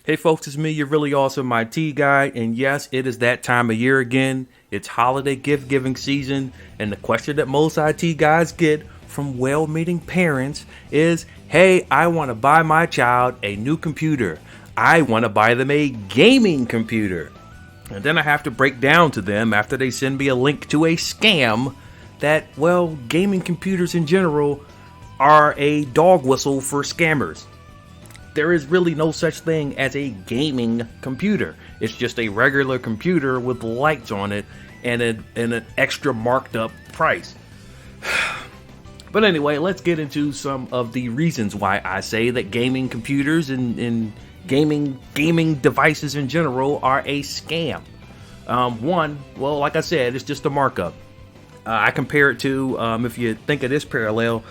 Hey folks, it's me, your really awesome IT guy, and yes, it is that time of year again. It's holiday gift giving season, and the question that most IT guys get from well-meaning parents is, hey, I want to buy my child a new computer. I want to buy them a gaming computer. And then I have to break down to them after they send me a link to a scam that, well, gaming computers in general are a dog whistle for scammers. There is really no such thing as a gaming computer. It's just a regular computer with lights on it and an extra marked up price. But anyway, let's get into some of the reasons why I say that gaming computers and gaming devices in general are a scam. One, well, like I said, it's just a markup. I compare it to, if you think of this parallel,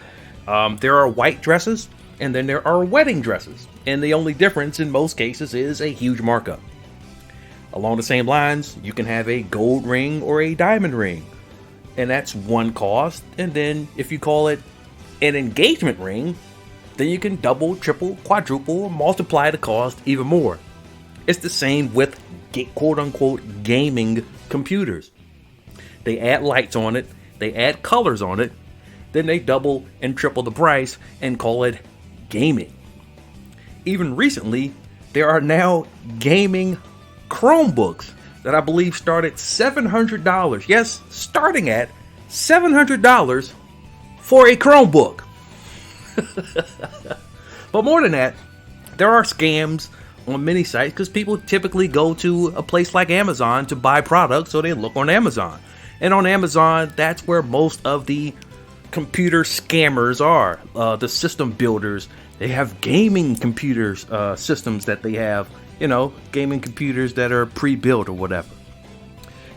there are white dresses and then there are wedding dresses. And the only difference in most cases is a huge markup. Along the same lines, you can have a gold ring or a diamond ring. And that's one cost. And then if you call it an engagement ring, then you can double, triple, quadruple, or multiply the cost even more. It's the same with quote unquote gaming computers. They add lights on it, they add colors on it, then they double and triple the price and call it gaming. Even recently, there are now gaming Chromebooks that I believe start at $700. Yes, starting at $700 for a Chromebook. But more than that, there are scams on many sites because people typically go to a place like Amazon to buy products, so they look on Amazon. And on Amazon, that's where most of the computer scammers are. The system builders, they have gaming computers, systems that they have, gaming computers that are pre-built or whatever.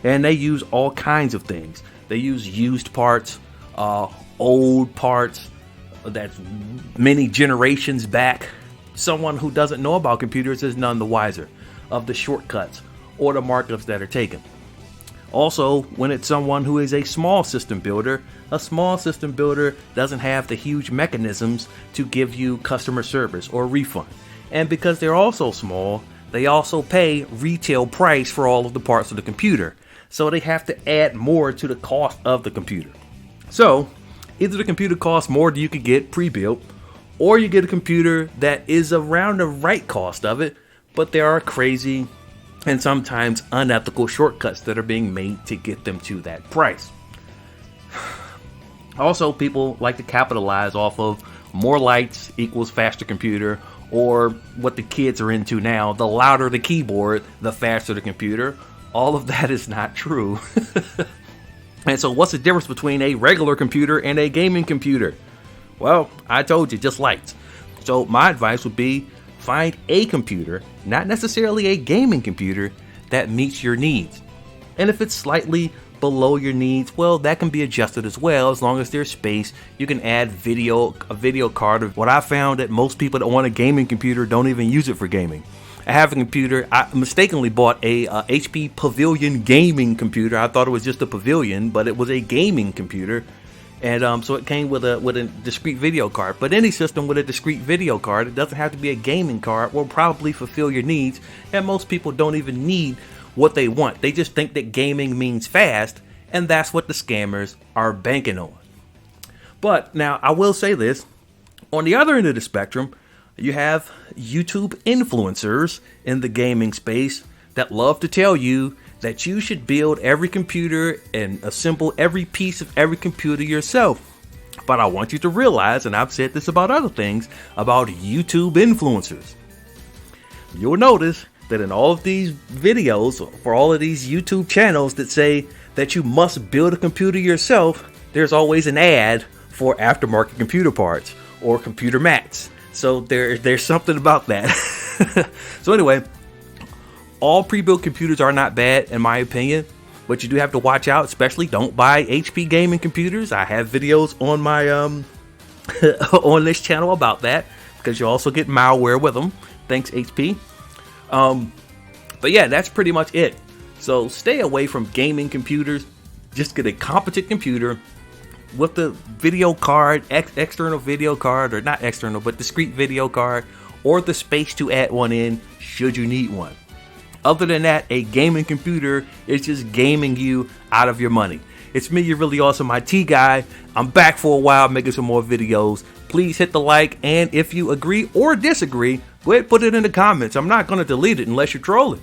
And they use all kinds of things. They use used parts, old parts that's many generations back. Someone who doesn't know about computers is none the wiser of the shortcuts or the markups that are taken. Also, when it's someone who is a small system builder doesn't have the huge mechanisms to give you customer service or refund. And because they're also small, they also pay retail price for all of the parts of the computer. So they have to add more to the cost of the computer. So either the computer costs more than you could get pre-built, or you get a computer that is around the right cost of it, but there are crazy and sometimes unethical shortcuts that are being made to get them to that price. Also, people like to capitalize off of more lights equals faster computer, or what the kids are into now, the louder the keyboard, the faster the computer. All of that is not true. And so what's the difference between a regular computer and a gaming computer? Well, I told you, just lights. So my advice would be find a computer, not necessarily a gaming computer, that meets your needs. And if it's slightly below your needs, well, that can be adjusted as well. As long as there's space, you can add a video card. What I found that most people that want a gaming computer don't even use it for gaming. I have a computer. I mistakenly bought a HP Pavilion gaming computer. I thought it was just a Pavilion, but it was a gaming computer. And so it came with a discrete video card. But any system with a discrete video card, it doesn't have to be a gaming card, will probably fulfill your needs. And most people don't even need what they want. They just think that gaming means fast, and that's what the scammers are banking on. But now I will say this, on the other end of the spectrum, you have YouTube influencers in the gaming space that love to tell you that you should build every computer and assemble every piece of every computer yourself. But I want you to realize, and I've said this about other things, about YouTube influencers. You'll notice that in all of these videos, for all of these YouTube channels that say that you must build a computer yourself, there's always an ad for aftermarket computer parts or computer mats. So there's something about that. So anyway, all pre-built computers are not bad in my opinion, but you do have to watch out. Especially don't buy HP gaming computers. I have videos on my on this channel about that, because you also get malware with them. Thanks HP. But yeah, that's pretty much it. So stay away from gaming computers. Just get a competent computer with the video card, external video card, or not external, but discrete video card, or the space to add one in should you need one. Other than that, a gaming computer is just gaming you out of your money. It's me, your really awesome IT guy. I'm back for a while making some more videos. Please hit the like, and if you agree or disagree, go ahead and put it in the comments. I'm not going to delete it unless you're trolling.